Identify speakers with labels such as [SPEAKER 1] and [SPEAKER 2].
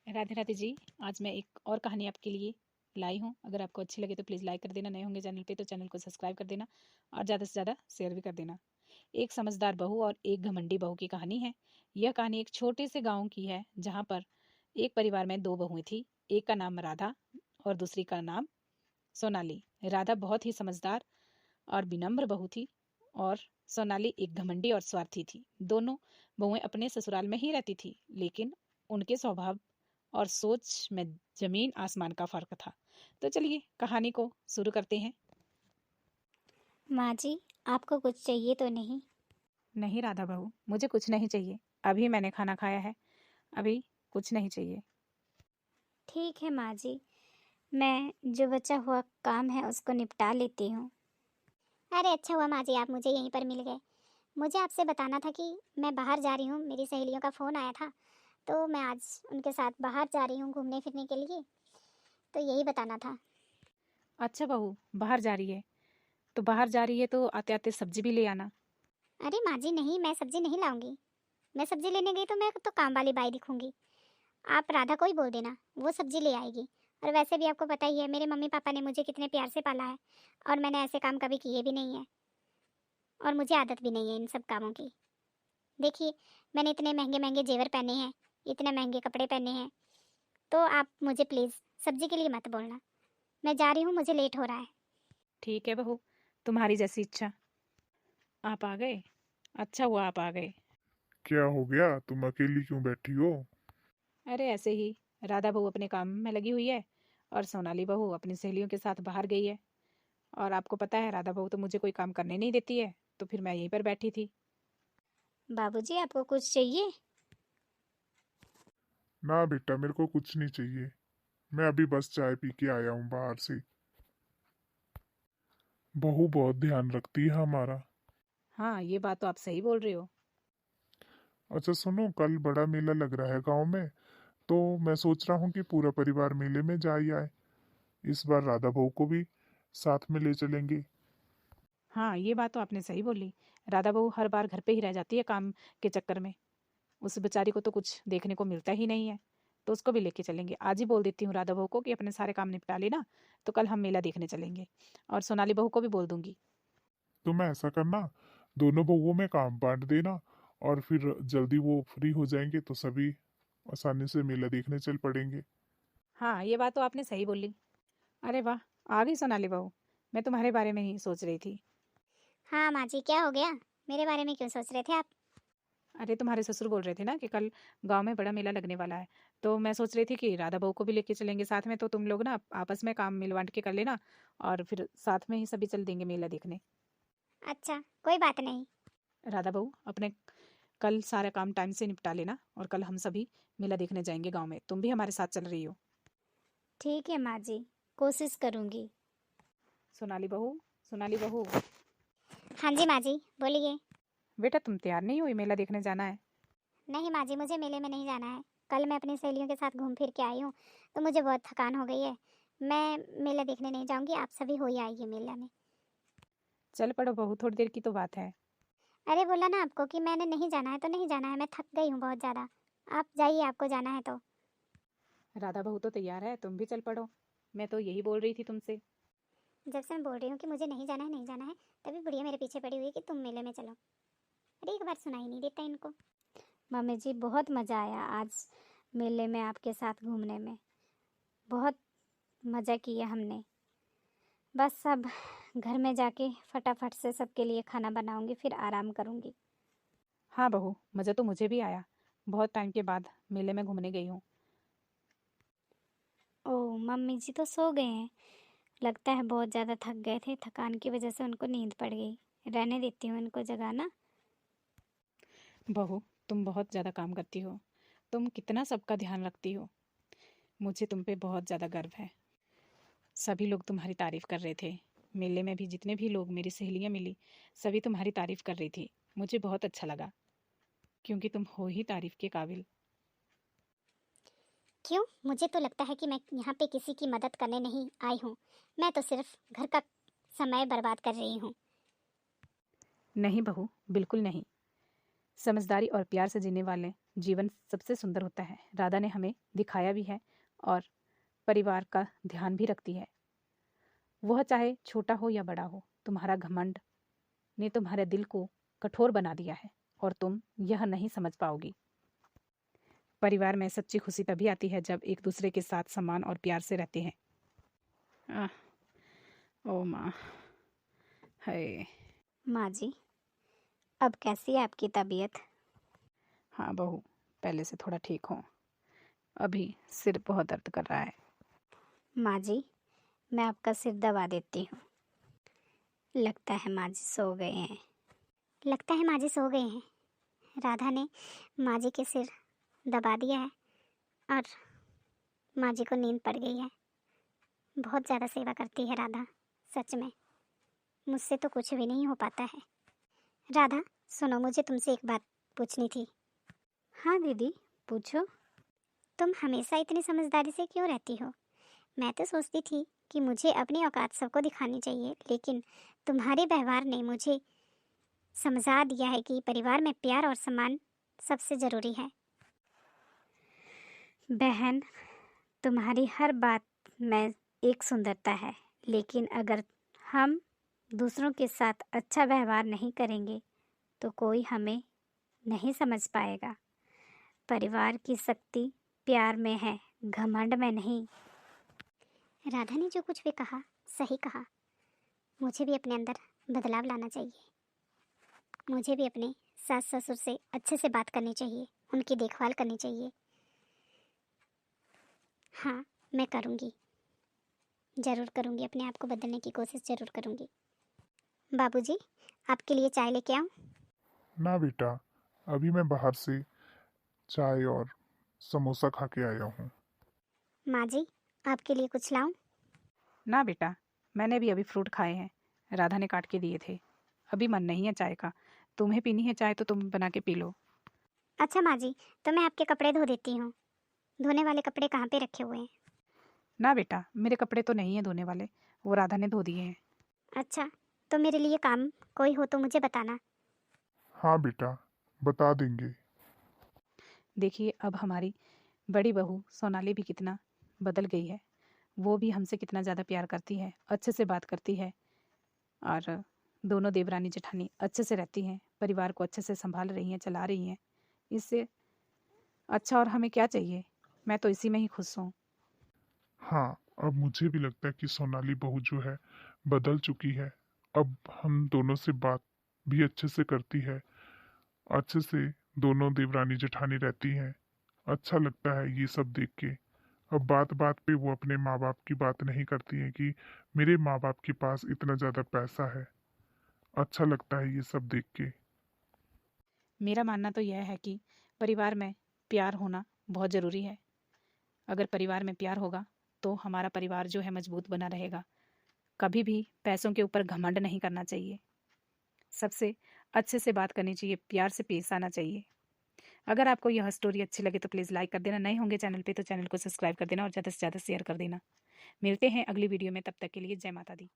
[SPEAKER 1] राधे राधे जी। आज मैं एक और कहानी आपके लिए लाई हूँ। अगर आपको अच्छी लगे तो प्लीज़ लाइक कर देना, नए होंगे चैनल पे तो चैनल को सब्सक्राइब कर देना और ज़्यादा से ज़्यादा शेयर भी कर देना। एक समझदार बहू और एक घमंडी बहू की कहानी है। यह कहानी एक छोटे से गाँव की है जहाँ पर एक परिवार में दो बहुएं थी। एक का नाम राधा और दूसरी का नाम सोनाली। राधा बहुत ही समझदार और विनम्र बहू थी और सोनाली एक घमंडी और स्वार्थी थी। दोनों बहुएं अपने ससुराल में ही रहती थी, लेकिन उनके स्वभाव और सोच में जमीन आसमान का फर्क था। तो चलिए कहानी को शुरू करते हैं।
[SPEAKER 2] माँ जी, आपको कुछ चाहिए तो नहीं?
[SPEAKER 1] नहीं राधा बहू, मुझे कुछ नहीं चाहिए। अभी मैंने खाना खाया है, अभी कुछ नहीं चाहिए।
[SPEAKER 2] ठीक है माँ जी, मैं जो बचा हुआ काम है उसको निपटा लेती हूँ।
[SPEAKER 3] अरे अच्छा हुआ माँ जी, आप मुझे यहीं पर मिल गए। मुझे आपसे बताना था कि मैं बाहर जा रही हूँ, मेरी सहेलियों का फ़ोन आया था, तो मैं आज उनके साथ बाहर जा रही हूँ घूमने फिरने के लिए, तो यही बताना था।
[SPEAKER 1] अच्छा बहू, बाहर जा रही है तो बाहर जा रही है तो आते आते सब्जी भी ले आना।
[SPEAKER 3] अरे माँ जी नहीं, मैं सब्जी नहीं लाऊंगी। मैं सब्जी लेने गई तो मैं तो काम वाली बाई दिखूंगी। आप राधा को ही बोल देना, वो सब्जी ले आएगी। और वैसे भी आपको पता ही है मेरे मम्मी पापा ने मुझे कितने प्यार से पाला है, और मैंने ऐसे काम कभी किए भी नहीं है, और मुझे आदत भी नहीं है इन सब कामों की। देखिए, मैंने इतने महंगे महंगे जेवर पहने हैं, इतने महंगे कपड़े पहने हैं, तो आप मुझे प्लीज़ सब्जी के लिए मत बोलना। मैं जा रही हूँ, मुझे लेट हो रहा है।
[SPEAKER 1] ठीक है बहू, तुम्हारी जैसी इच्छा। आप आ गए, अच्छा हुआ आप आ गए।
[SPEAKER 4] क्या हो गया? तुम अकेली क्यों बैठी हो?
[SPEAKER 1] अरे ऐसे ही, राधा बहू अपने काम में लगी हुई है और सोनाली बहू अपनी सहेलियों के साथ बाहर गई है। और आपको पता है राधा बहू तो मुझे कोई काम करने नहीं देती है, तो फिर मैं यहीं पर बैठी थी।
[SPEAKER 2] बाबूजी, आपको कुछ चाहिए?
[SPEAKER 4] ना बेटा, मेरे को कुछ नहीं चाहिए। मैं अभी बस चाय पी के आया हूँ बाहर से। बहू बहुत ध्यान रखती है हमारा।
[SPEAKER 1] हाँ, ये बात तो आप सही बोल रहे हो।
[SPEAKER 4] अच्छा सुनो, कल बड़ा मेला लग रहा है गांव में, तो मैं सोच रहा हूँ कि पूरा परिवार मेले में जा ही आए। इस बार राधा बहू को भी साथ में ले चलेंगे।
[SPEAKER 1] हाँ, ये बात तो आपने सही बोली। राधा बहू हर बार घर पे ही रह जाती है काम के चक्कर में। उस बेचारी को तो कुछ देखने को मिलता ही नहीं है, तो उसको भी लेके चलेंगे। आज ही बोल देती हूँ राधा बहू को कि अपने सारे काम निपटा लेना, तो कल हम मेला देखने चलेंगे। और सोनाली बहू को भी बोल दूंगी।
[SPEAKER 4] तुम ऐसा करना, दोनों बहुओं में काम बांट देना, और फिर जल्दी वो फ्री हो जाएंगे तो सभी आसानी से मेला देखने चल पड़ेंगे।
[SPEAKER 1] हाँ, ये बात तो आपने सही बोली। अरे वाह, आ गई सोनाली बहू। मैं तुम्हारे बारे में ही सोच रही थी।
[SPEAKER 3] हाँ माँ जी, क्या हो गया? मेरे बारे में क्यों सोच रहे थे आप?
[SPEAKER 1] अरे तुम्हारे ससुर बोल रहे थे ना कि कल गांव में बड़ा मेला लगने वाला है, तो मैं सोच रही थी कि राधा बहू को भी लेके चलेंगे साथ में, तो तुम लोग ना आपस में काम मिल बांट के कर लेना और फिर साथ में ही सभी चल देंगे मेला देखने।
[SPEAKER 3] अच्छा, कोई बात नहीं।
[SPEAKER 1] राधा बहू अपने कल सारा काम टाइम से निपटा लेना और कल हम सभी मेला देखने जाएंगे गांव में। तुम भी हमारे साथ चल रही हो।
[SPEAKER 2] ठीक है माँ जी, कोशिश करूँगी।
[SPEAKER 1] सोनाली बहू, सोनाली बहू,
[SPEAKER 3] हाँ जी माँ जी, बोलिए।
[SPEAKER 1] बेटा तुम तैयार नहीं हुई? मेला देखने जाना है।
[SPEAKER 3] नहीं माँ जी, मुझे मेले में नहीं जाना है। कल मैं अपनी सहेलियों के साथ घूम फिर के आई हूँ, तो मुझे बहुत थकान हो गई है। मैं मेला देखने नहीं जाऊँगी, आप सभी हो ही आइए मेले में।
[SPEAKER 1] चल पड़ो बहू, थोड़ी देर की तो बात है।
[SPEAKER 3] अरे बोला ना आपको कि मैंने नहीं जाना है तो नहीं जाना है, मैं थक गई हूँ बहुत ज़्यादा। आप जाइए, आपको जाना है तो।
[SPEAKER 1] राधा बहू तो तैयार है, तुम भी चल पड़ो। मैं तो यही बोल रही थी तुमसे।
[SPEAKER 3] जब से मैं बोल रही हूँ कि मुझे नहीं जाना है नहीं जाना है, तभी बुढ़िया मेरे पीछे पड़ी हुई है कि तुम मेले में चलो। अरे एक बार सुनाई नहीं देता इनको।
[SPEAKER 2] मम्मी जी, बहुत मज़ा आया आज मेले में आपके साथ घूमने में। बहुत मज़ा किया हमने। बस अब घर में जाके फटाफट से सबके लिए खाना बनाऊंगी, फिर आराम करूंगी।
[SPEAKER 1] हाँ बहू, मज़ा तो मुझे भी आया। बहुत टाइम के बाद मेले में घूमने गई हूँ।
[SPEAKER 2] ओह, मम्मी जी तो सो गए हैं। लगता है बहुत ज़्यादा थक गए थे, थकान की वजह से उनको नींद पड़ गई। रहने देती हूँ इनको जगाना।
[SPEAKER 1] बहू, तुम बहुत ज़्यादा काम करती हो। तुम कितना सबका ध्यान रखती हो। मुझे तुम पे बहुत ज़्यादा गर्व है। सभी लोग तुम्हारी तारीफ़ कर रहे थे। मेले में भी जितने भी लोग, मेरी सहेलियाँ मिली, सभी तुम्हारी तारीफ़ कर रही थी। मुझे बहुत अच्छा लगा, क्योंकि तुम हो ही तारीफ़ के काबिल।
[SPEAKER 3] क्यों? मुझे तो लगता है कि मैं यहाँ पे किसी की मदद करने नहीं आई हूँ। मैं तो सिर्फ घर का समय बर्बाद कर रही हूँ।
[SPEAKER 1] नहीं बहू, बिल्कुल नहीं। समझदारी और प्यार से जीने वाले जीवन सबसे सुंदर होता है। राधा ने हमें दिखाया भी है और परिवार का ध्यान भी रखती है। वह चाहे छोटा हो या बड़ा हो, तुम्हारा घमंड ने तुम्हारे दिल को कठोर बना दिया है और तुम यह नहीं समझ पाओगी। परिवार में सच्ची खुशी तभी आती है जब एक दूसरे के साथ सम्मान और प्यार से रहते हैं। ओ माँ, है।
[SPEAKER 2] माँ जी, अब कैसी है आपकी तबीयत?
[SPEAKER 1] हाँ बहू, पहले से थोड़ा ठीक हूँ। अभी सिर बहुत दर्द कर रहा है।
[SPEAKER 2] माँ जी, मैं आपका सिर दबा देती हूँ। लगता है माँ जी सो गए हैं।
[SPEAKER 3] लगता है माँ जी सो गए हैं। राधा ने माँ जी के सिर दबा दिया है और माँ जी को नींद पड़ गई है। बहुत ज़्यादा सेवा करती है राधा, सच में मुझसे तो कुछ भी नहीं हो पाता है। राधा सुनो, मुझे तुमसे एक बात पूछनी थी।
[SPEAKER 2] हाँ दीदी, पूछो।
[SPEAKER 3] तुम हमेशा इतनी समझदारी से क्यों रहती हो? मैं तो सोचती थी कि मुझे अपनी औकात सबको दिखानी चाहिए, लेकिन तुम्हारे व्यवहार ने मुझे समझा दिया है कि परिवार में प्यार और सम्मान सबसे ज़रूरी है।
[SPEAKER 2] बहन, तुम्हारी हर बात में एक सुंदरता है, लेकिन अगर हम दूसरों के साथ अच्छा व्यवहार नहीं करेंगे तो कोई हमें नहीं समझ पाएगा। परिवार की शक्ति प्यार में है, घमंड में नहीं।
[SPEAKER 3] राधा ने जो कुछ भी कहा सही कहा। मुझे भी अपने अंदर बदलाव लाना चाहिए। मुझे भी अपने सास ससुर से अच्छे से बात करनी चाहिए, उनकी देखभाल करनी चाहिए। हाँ, मैं करूँगी, ज़रूर करूँगी। अपने आप को बदलने की कोशिश ज़रूर करूँगी। बाबूजी, आपके लिए चाय लेके आऊँ?
[SPEAKER 4] ना बेटा, अभी मैं बाहर से चाय और समोसा खा के आया हूँ।
[SPEAKER 3] माँ जी, आपके लिए कुछ लाऊं?
[SPEAKER 1] ना बेटा, मैंने भी अभी फ्रूट खाए हैं, राधा ने काट के दिए थे। अभी मन नहीं है चाय का। तुम्हें पीनी है चाय तो तुम बना के पी लो।
[SPEAKER 3] अच्छा माँ जी, तो मैं आपके कपड़े धो देती हूँ। धोने वाले कपड़े कहाँ पे रखे हुए हैं?
[SPEAKER 1] ना बेटा, मेरे कपड़े तो नहीं है धोने वाले, वो राधा ने धो दिए हैं।
[SPEAKER 3] अच्छा, तो मेरे लिए काम कोई हो तो मुझे बताना।
[SPEAKER 4] हाँ बेटा, बता देंगे।
[SPEAKER 1] देखिए, अब हमारी बड़ी बहू सोनाली भी कितना बदल गई है। वो भी हमसे कितना ज़्यादा प्यार करती है, अच्छे से बात करती है और दोनों देवरानी जेठानी अच्छे से रहती हैं, परिवार को अच्छे से संभाल रही हैं, चला रही हैं। इससे अच्छा और हमें क्या चाहिए? मैं तो इसी में ही खुश हूँ।
[SPEAKER 4] हाँ, अब मुझे भी लगता है कि सोनाली बहू जो है बदल चुकी है। अब हम दोनों से बात भी अच्छे से करती है, अच्छे से दोनों देवरानी जेठानी रहती हैं। अच्छा लगता है ये सब देख के। अब बात बात पे वो अपने माँ बाप की बात नहीं करती हैं कि मेरे माँ बाप के पास इतना ज़्यादा पैसा है। अच्छा लगता है ये सब देख के।
[SPEAKER 1] मेरा मानना तो यह है कि परिवार में प्यार होना बहुत ज़रूरी है। अगर परिवार में प्यार होगा तो हमारा परिवार जो है मजबूत बना रहेगा। कभी भी पैसों के ऊपर घमंड नहीं करना चाहिए। सबसे अच्छे से बात करनी चाहिए, प्यार से पेश आना चाहिए। अगर आपको यह स्टोरी अच्छी लगे तो प्लीज़ लाइक कर देना। नए होंगे चैनल पे तो चैनल को सब्सक्राइब कर देना और ज़्यादा से ज़्यादा शेयर कर देना। मिलते हैं अगली वीडियो में, तब तक के लिए जय माता दी।